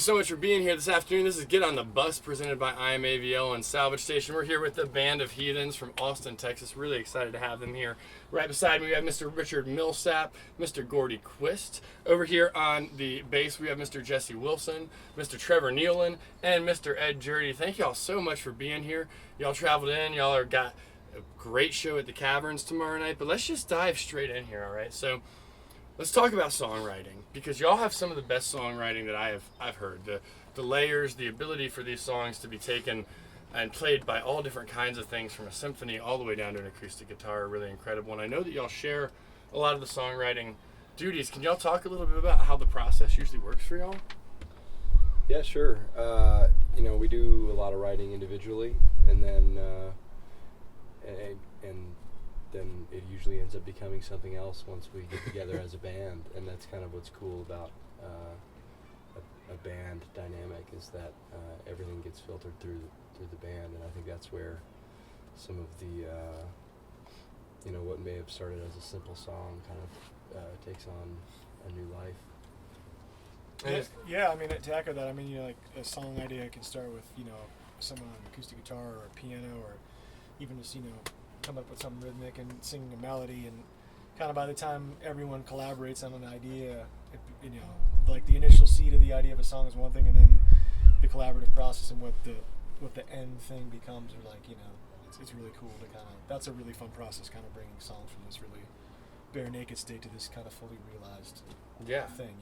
so much for being here this afternoon. This is Get on the Bus, presented by IMAVL and Salvage Station. We're here with the Band of Heathens from Austin, Texas. Really excited to have them here. Right beside me, we have Mr. Richard Millsap, Mr. Gordy Quist. Over here on the bass, we have Mr. Jesse Wilson, Mr. Trevor Nealon, and Mr. Ed Jurdy. Thank y'all so much for being here. Y'all traveled in. Y'all got a great show at the Caverns tomorrow night. But let's just dive straight in here, all right? So let's talk about songwriting, because y'all have some of the best songwriting that I've heard. The layers, the ability for these songs to be taken and played by all different kinds of things, from a symphony all the way down to an acoustic guitar, are really incredible. And I know that y'all share a lot of the songwriting duties. Can y'all talk a little bit about how the process usually works for y'all? Yeah, sure. We do a lot of writing individually, and then then it usually ends up becoming something else once we get together as a band. And that's kind of what's cool about a band dynamic, is that everything gets filtered through the band. And I think that's where some of the what may have started as a simple song kind of takes on a new life. Yeah, I mean, to echo that, I mean, like a song idea can start with, someone on acoustic guitar or a piano, or even just, come up with some rhythmic and singing a melody, and kind of by the time everyone collaborates on an idea, like the initial seed of the idea of a song is one thing, and then the collaborative process and what the end thing becomes, or it's really cool to that's a really fun process, kind of bringing songs from this really bare naked state to this kind of fully realized thing,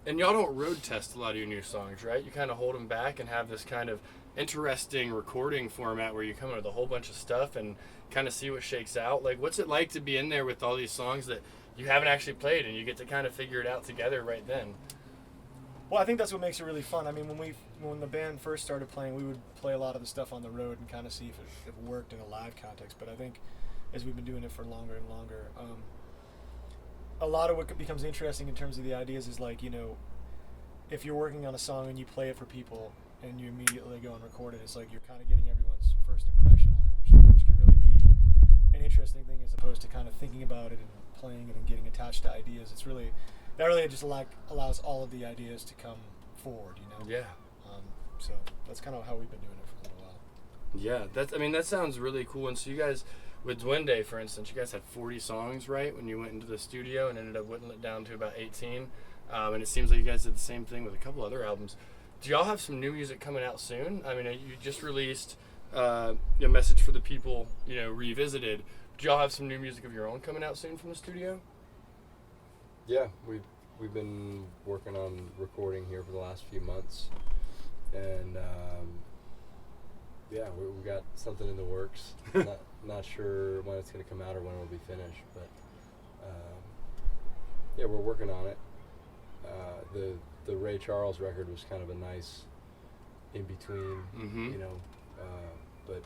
And y'all don't road test a lot of your new songs, right? You kind of hold them back and have this kind of interesting recording format where you come up with a whole bunch of stuff and kind of see what shakes out. Like, what's it like to be in there with all these songs that you haven't actually played, and you get to kind of figure it out together right then? Well, I think that's what makes it really fun. I mean, when the band first started playing, we would play a lot of the stuff on the road and kind of see if it worked in a live context. But I think as we've been doing it for longer and longer, a lot of what becomes interesting in terms of the ideas is if you're working on a song and you play it for people and you immediately go and record it, it's like you're kind of getting everyone's first impression on it, which can really be an interesting thing, as opposed to kind of thinking about it and playing it and getting attached to ideas. That really just allows all of the ideas to come forward, Yeah. So that's kind of how we've been doing it for a little while. Yeah, that sounds really cool. And so you guys, with Duende, for instance, you guys had 40 songs, right, when you went into the studio, and ended up whittling it down to about 18. And it seems like you guys did the same thing with a couple other albums. Do y'all have some new music coming out soon? I mean, you just released a Message for the People, Revisited. Do y'all have some new music of your own coming out soon from the studio? Yeah, we've been working on recording here for the last few months, and we got something in the works. Not sure when it's going to come out or when it'll be finished, but we're working on it. The Ray Charles record was kind of a nice in between, but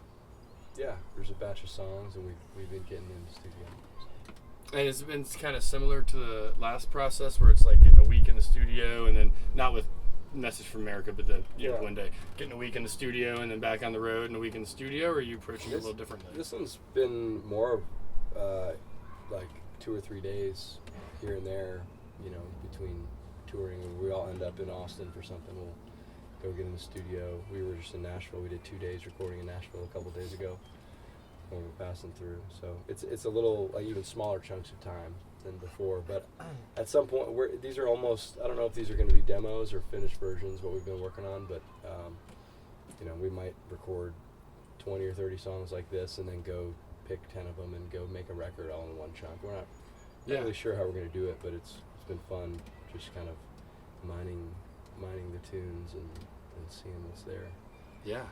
yeah, there's a batch of songs, and we've been getting in the studio. And it's been kind of similar to the last process, where it's like getting a week in the studio, and then not with Message from America, but one day getting a week in the studio and then back on the road and a week in the studio. Or are you approaching it a little differently? This one's been more like 2 or 3 days here and there, between touring. And we all end up in Austin for something. We'll go get in the studio. We were just in Nashville. We did 2 days recording in Nashville a couple days ago when we were passing through. So it's a little even smaller chunks of time than before. But at some point, these are almost, I don't know if these are going to be demos or finished versions, what we've been working on, but we might record 20 or 30 songs like this and then go pick 10 of them and go make a record all in one chunk. We're not really sure how we're going to do it, but it's been fun just kind of mining the tunes and seeing what's there. Yeah,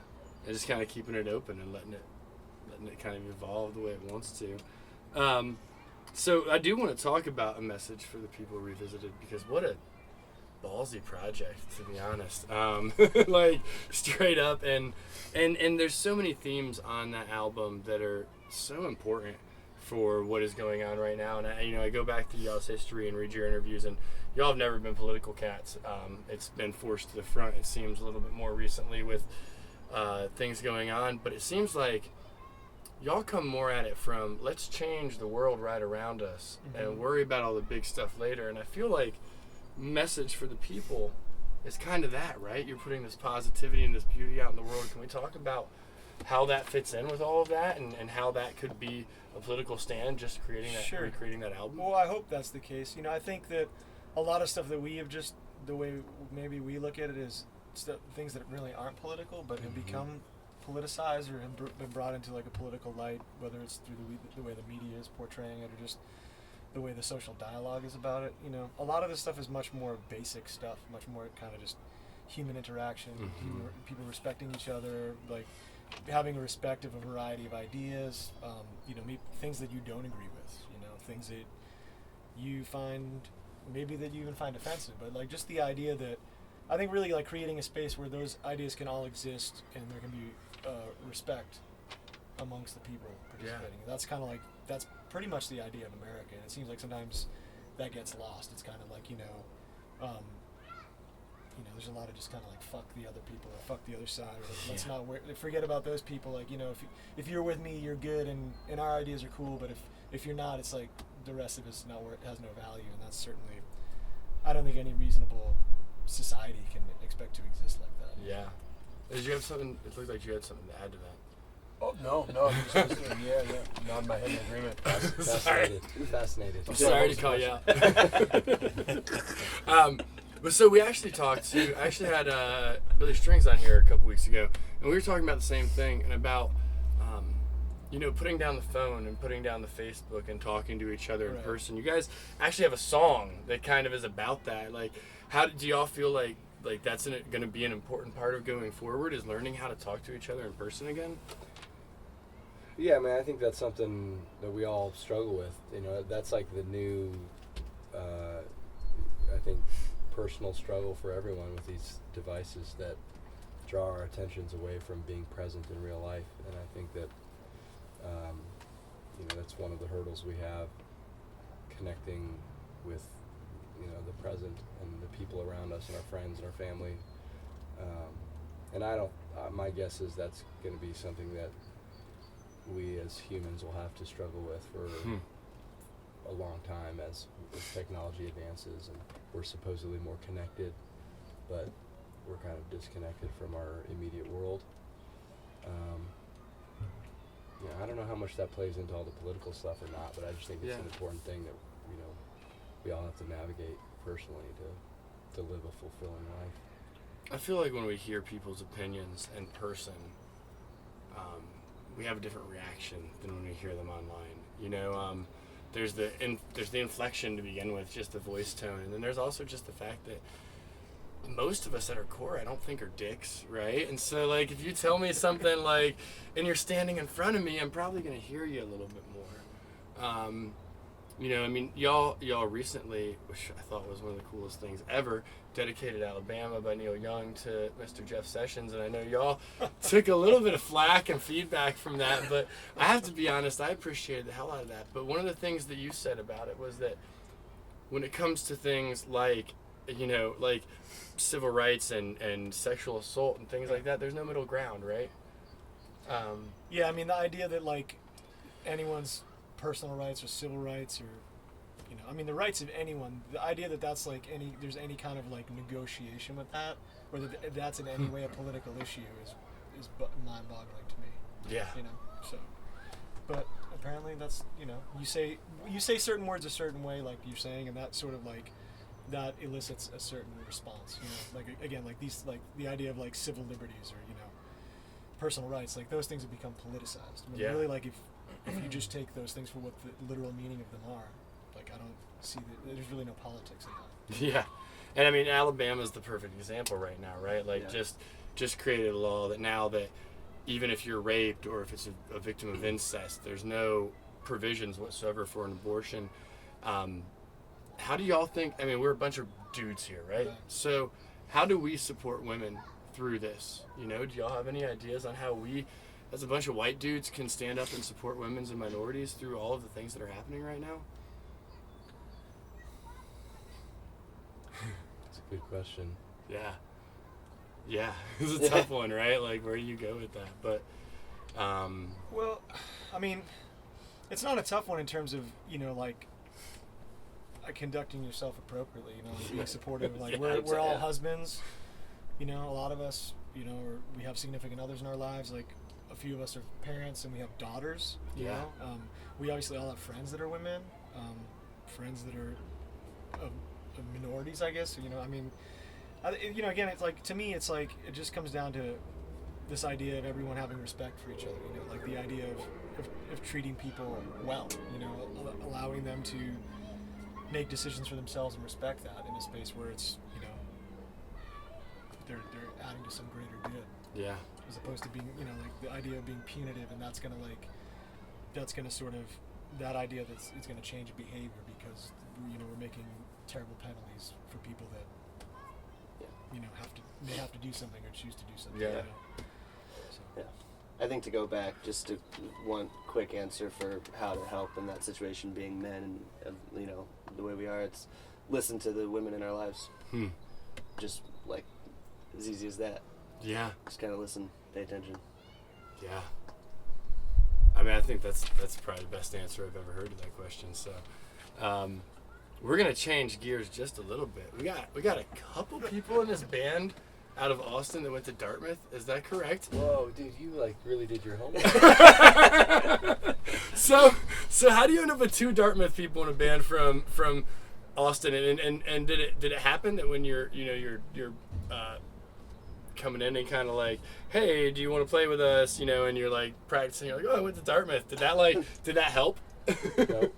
and just kind of keeping it open and letting it kind of evolve the way it wants to. So I do want to talk about A Message for the People Revisited, because what a ballsy project, to be honest. Like, straight up, and there's so many themes on that album that are so important for what is going on right now. And I go back to y'all's history and read your interviews, and y'all have never been political cats. It's been forced to the front, it seems, a little bit more recently with things going on, but it seems like y'all come more at it from, let's change the world right around us and worry about all the big stuff later. And I feel like Message for the People is kind of that, right? You're putting this positivity and this beauty out in the world. Can we talk about how that fits in with all of that, and how that could be a political stand, just creating that, Sure. recreating that album? Well, I hope that's the case. I think that a lot of stuff that we have just, the way maybe we look at it is things that really aren't political, but have become politicized or have been brought into like a political light, whether it's through the way the media is portraying it or just the way the social dialogue is about it. A lot of this stuff is much more basic stuff, much more kind of just human interaction, people respecting each other, like having a respect of a variety of ideas, things that you don't agree with, things that you find, maybe that you even find offensive, but like just the idea that I think really like creating a space where those ideas can all exist and there can be respect amongst the people participating. Yeah. That's pretty much the idea of America, and it seems like sometimes that gets lost. It's kind of like, there's a lot of just kind of like fuck the other people or fuck the other side, or like, let's not forget about those people. Like, if you're with me, you're good, and our ideas are cool. But if you're not, it's like the rest of it's has no value, and that's certainly, I don't think any reasonable society can expect to exist like that. Yeah. Did you have something? It looked like you had something to add to that. Oh, no, I'm just listening. Yeah. Nod my head in agreement. Fascinated. I'm sorry to call you out. But so we actually had Billy Strings on here a couple weeks ago, and we were talking about the same thing, and about, putting down the phone and putting down the Facebook and talking to each other in person. You guys actually have a song that kind of is about that. Like, how do y'all feel like that's going to be an important part of going forward, is learning how to talk to each other in person again? Yeah, I mean, I think that's something that we all struggle with. That's like the new, I think, personal struggle for everyone with these devices that draw our attentions away from being present in real life. And I think that, that's one of the hurdles we have, connecting with, the present and the people around us and our friends and our family. And my guess is that's going to be something that we as humans will have to struggle with for a long time as technology advances, and we're supposedly more connected, but we're kind of disconnected from our immediate world. I don't know how much that plays into all the political stuff or not, but I just think it's an important thing that we all have to navigate personally to live a fulfilling life. I feel like when we hear people's opinions in person, we have a different reaction than when we hear them online. There's the inflection to begin with, just the voice tone, and then there's also just the fact that most of us at our core, I don't think, are dicks, right? And so, like, if you tell me something like, and you're standing in front of me, I'm probably gonna hear you a little bit more. Y'all recently, which I thought was one of the coolest things ever, dedicated Alabama by Neil Young to Mr. Jeff Sessions, and I know y'all took a little bit of flack and feedback from that, but I have to be honest, I appreciated the hell out of that. But one of the things that you said about it was that when it comes to things like, like civil rights and sexual assault and things like that, there's no middle ground, right? Yeah, I mean, the idea that like anyone's personal rights or civil rights or the rights of anyone, the idea that that's like there's any kind of like negotiation with that, or that that's in any way a political issue is mind-boggling to me. Yeah. So, but apparently that's, you say certain words a certain way, like you're saying, and that sort of like that elicits a certain response. Like again, like these, like the idea of like civil liberties or personal rights, like those things have become politicized. I mean, really, like if you just take those things for what the literal meaning of them are, like I don't see that there's really no politics in that. Yeah, and I mean Alabama's the perfect example right now, right? Like just created a law that now that even if you're raped or if it's a victim of incest, there's no provisions whatsoever for an abortion. How do y'all think? I mean, we're a bunch of dudes here, right? So how do we support women through this? Do y'all have any ideas on how we, as a bunch of white dudes, can stand up and support women and minorities through all of the things that are happening right now? That's a good question. Yeah, it's a tough one, right? Like, where do you go with that? But, well, I mean, it's not a tough one in terms of, like, conducting yourself appropriately, you know, and being supportive. Like we're all husbands, you know. A lot of us, you know, we have significant others in our lives. Like a few of us are parents, and we have daughters. You know, we obviously all have friends that are women, friends that are of minorities, I guess. You know, I mean, you know, again, it's like, to me, it's like it just comes down to this idea of everyone having respect for each other. You know, like the idea of treating people well. You know, allowing them to make decisions for themselves and respect that in a space where it's, you know, they're adding to some greater good. Yeah. As opposed to being, you know, like the idea of being punitive, and that's gonna sort of, that idea that it's gonna change behavior because, you know, we're making terrible penalties for people that, you know, may have to do something or choose to do something. Yeah. You know? So. Yeah. I think to go back, just to one quick answer for how to help in that situation, being men and, you know, the way we are, it's listen to the women in our lives. Just like as easy as that. Yeah. Just kind of listen, pay attention. Yeah. I mean, I think that's probably the best answer I've ever heard to that question. So, we're gonna change gears just a little bit. We got a couple people in this band out of Austin that went to Dartmouth. Is that correct? Whoa, dude, you like really did your homework. So how do you end up with two Dartmouth people in a band from Austin? And did it happen that when you're coming in and kind of like, hey, do you want to play with us? You know, and you're like practicing. You're like, oh, I went to Dartmouth. Did that help? No,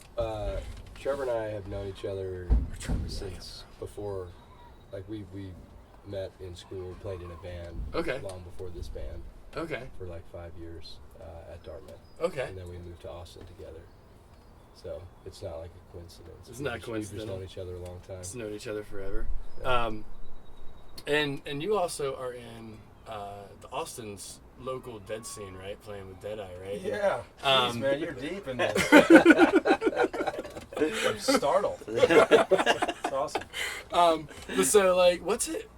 Trevor and I have known each other since before, like we met in school, played in a band long before this band. Okay. For like 5 years at Dartmouth. Okay. And then we moved to Austin together. So it's not like a coincidence. It's not coincidental. We've just known each other a long time. Just known each other forever. Yeah. And you also are in the Austin's local dead scene, right? Playing with Deadeye, right? Yeah. Jeez, man, you're deep in this. I'm startled. It's awesome. But so, like, what's it,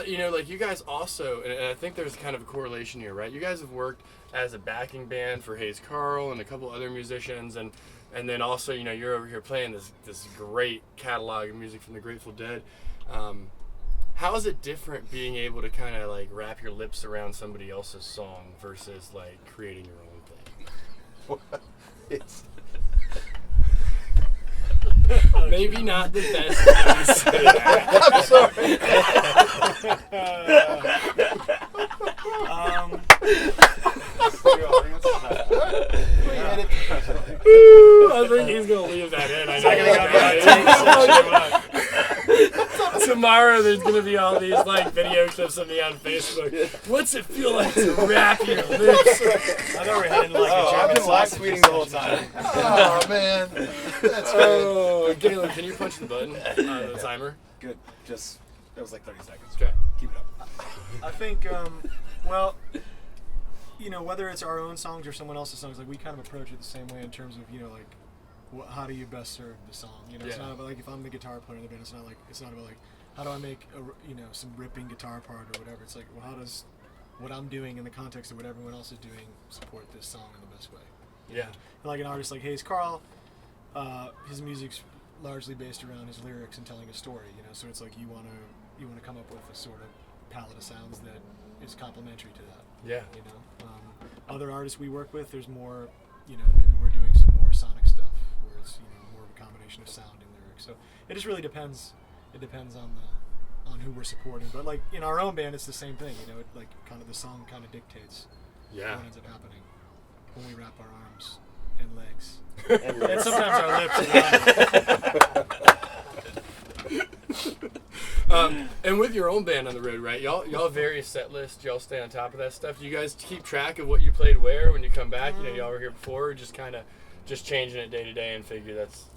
you know, like, you guys also, and I think there's kind of a correlation here, right? You guys have worked as a backing band for Hayes Carl and a couple other musicians, and then also, you know, you're over here playing this great catalog of music from the Grateful Dead. How is it different being able to kind of, like, wrap your lips around somebody else's song versus, like, creating your own thing? It's Maybe not the best way to say that. I'm sorry. I think he's gonna leave that in. I know. Tomorrow there's gonna be all these like video clips of me on Facebook. What's it feel like to wrap your lips? I thought we were heading like a I've German been live sausage tweeting the whole time. Oh man, that's good. Oh, Galen, can you punch the button on the timer? Good. Just that was like 30 seconds. Okay. Keep it up. I think, well, you know, whether it's our own songs or someone else's songs, like we kind of approach it the same way in terms of, you know, like, how do you best serve the song? You know, it's not about like if I'm the guitar player in the band, it's not about like how do I make some ripping guitar part or whatever. It's like, well, how does what I'm doing in the context of what everyone else is doing support this song in the best way? Yeah. And like an artist like Hayes Carl, his music's largely based around his lyrics and telling a story. You know, so it's like you want to come up with a sort of palette of sounds that is complementary to that. Yeah. You know, other artists we work with, there's more. You know, maybe we're doing some more sonic stuff, where it's, you know, more of a combination of sound and lyrics. So it just really depends. It depends on who we're supporting. But like in our own band, it's the same thing. You know, it, like kind of the song kind of dictates what ends up happening when we wrap our arms and legs and sometimes our lips. And with your own band on the road, right? Y'all vary set list. Y'all stay on top of that stuff. Do you guys keep track of what you played where when you come back? You know, y'all were here before, or just kind of changing it day to day and figure that's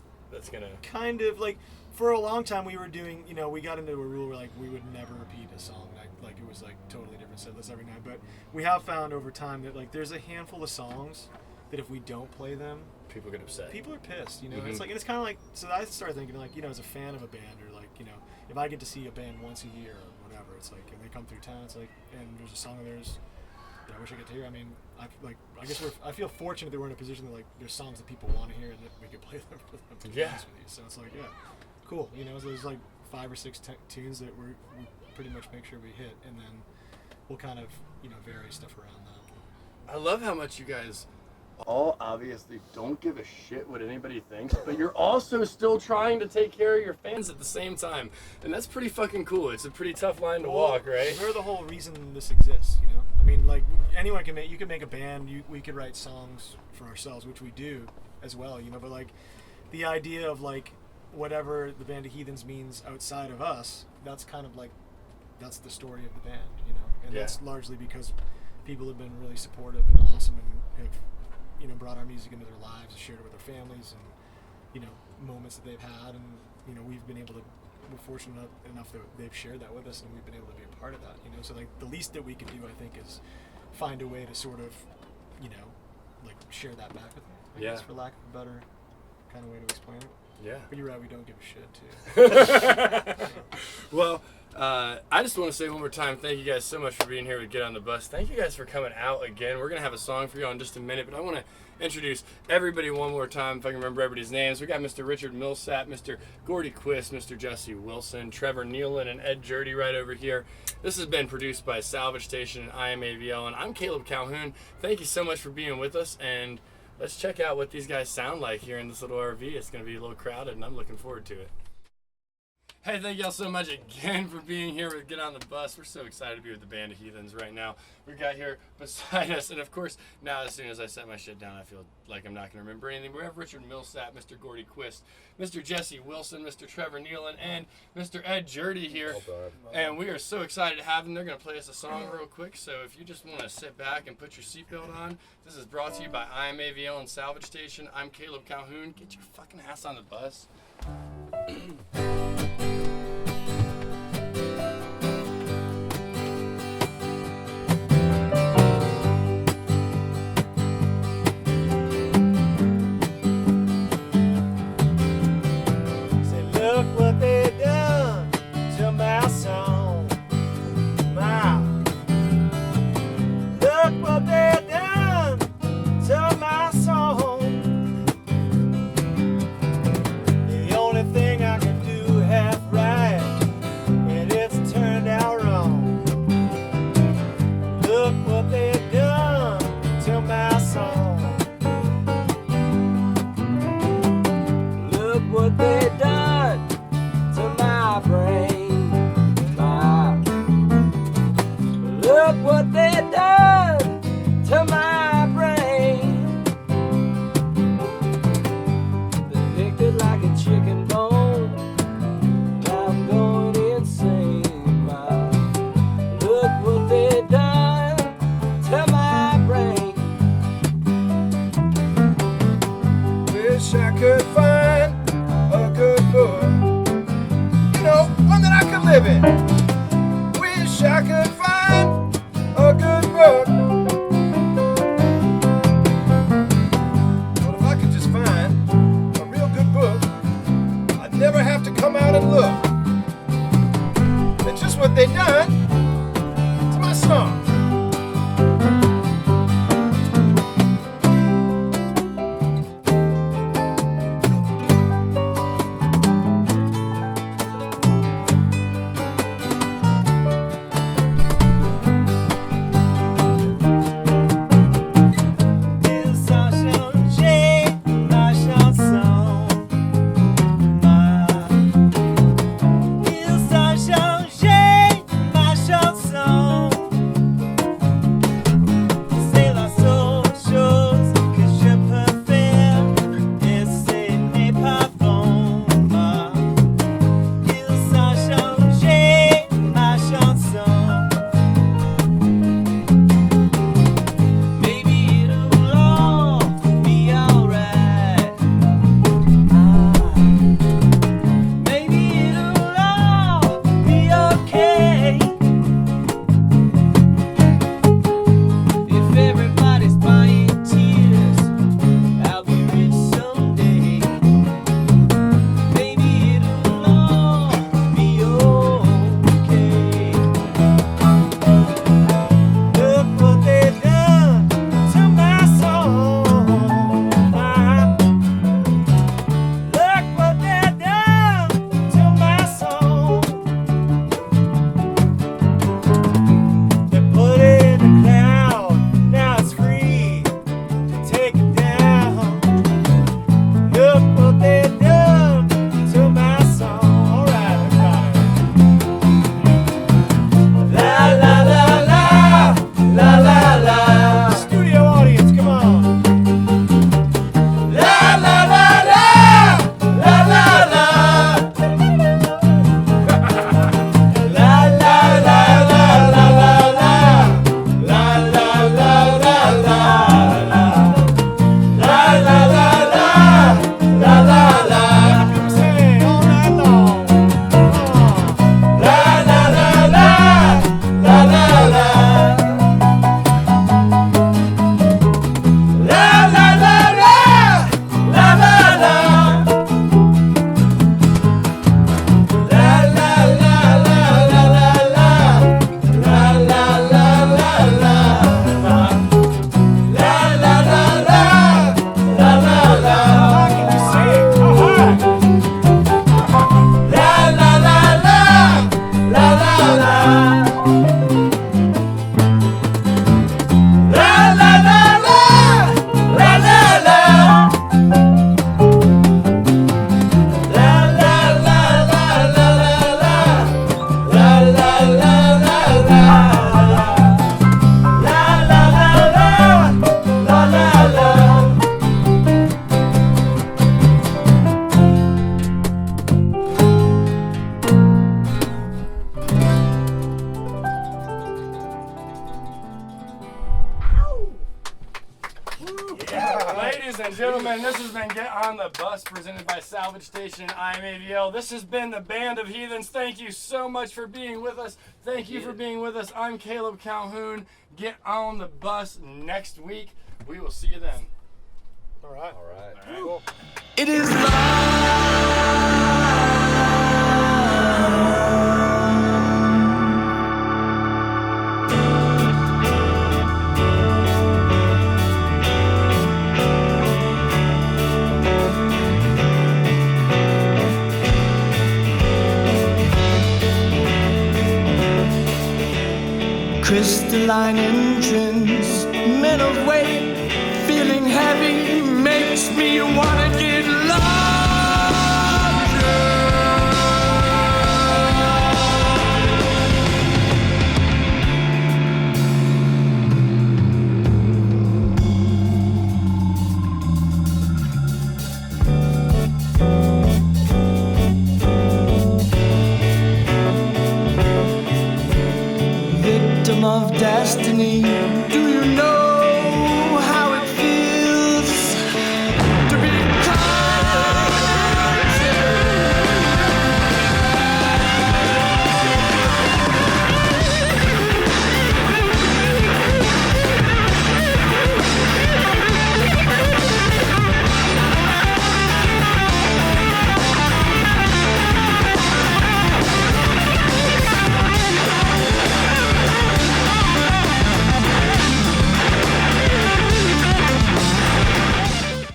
gonna kind of like for a long time we were doing. You know, we got into a rule where like we would never repeat a song. Like it was like totally different set lists every night. But we have found over time that like there's a handful of songs that if we don't play them, people get upset. People are pissed. You know, it's like, and it's kind of like, so I started thinking like, you know, as a fan of a band, or like, you know, if I get to see a band once a year or whatever, it's like, and they come through town, it's like, and there's a song of theirs that I wish I could hear. I mean, I guess I feel fortunate that we're in a position that like there's songs that people want to hear and that we could play them for them. To be honest with you. So it's like, yeah, cool. You know, so there's like 5 or 6 tunes that we pretty much make sure we hit, and then we'll kind of, you know, vary stuff around that. I love how much you guys all obviously don't give a shit what anybody thinks, but you're also still trying to take care of your fans at the same time, and that's pretty fucking cool. It's a pretty tough line to walk, right? We're the whole reason this exists, you know. I mean, like, anyone can make. You can make a band. We could write songs for ourselves, which we do as well, you know. But like, the idea of like whatever the Band of Heathens means outside of us, that's kind of like, that's the story of the band, you know. And that's largely because people have been really supportive and awesome and have, you know, brought our music into their lives, shared it with their families, and, you know, moments that they've had, and, you know, we're fortunate enough that they've shared that with us, and we've been able to be a part of that, you know. So like, the least that we can do, I think, is find a way to sort of, you know, like, share that back with them, I guess, for lack of a better kind of way to explain it. Yeah. But you're right, we don't give a shit too. Well, I just want to say one more time, thank you guys so much for being here with Get on the Bus. Thank you guys for coming out again. We're going to have a song for you in just a minute, but I want to introduce everybody one more time, if I can remember everybody's names. We got Mr. Richard Millsap, Mr. Gordy Quist, Mr. Jesse Wilson, Trevor Nealon, and Ed Jurdy right over here. This has been produced by Salvage Station and IMAVL, and I'm Caleb Calhoun. Thank you so much for being with us, and let's check out what these guys sound like here in this little RV. It's going to be a little crowded, and I'm looking forward to it. Hey, thank y'all so much again for being here with Get on the Bus. We're so excited to be with the Band of Heathens right now. We got here beside us, and of course, now as soon as I set my shit down, I feel like I'm not going to remember anything. We have Richard Millsap, Mr. Gordy Quist, Mr. Jesse Wilson, Mr. Trevor Nealon, and Mr. Ed Jurdy here. And we are so excited to have them. They're going to play us a song real quick, so if you just want to sit back and put your seatbelt on, this is brought to you by IMAVL and Salvage Station. I'm Caleb Calhoun. Get your fucking ass on the bus. Look what they done to my song. Look what they done to my song. The only thing I can do half right, and it's turned out wrong. Look what they done to my song. Look what they done to my brain. Look what they done to my brain. They picked it like a chicken bone. Now I'm going insane. Look what they done to my brain. Wish I could find a good book, you know, one that I could live in. Wish I could find a good book. But if I could just find a real good book, I'd never have to come out and look. That's just what they done to my song. on the Bus, presented by Salvage Station and IMAVL. This has been the Band of Heathens. Thank you so much for being with us. Thank you for being with us. I'm Caleb Calhoun. Get on the bus next week. We will see you then. All right. All right. Cool. It is love. Crystalline entrance, men of weight, feeling heavy makes me wanna get lost.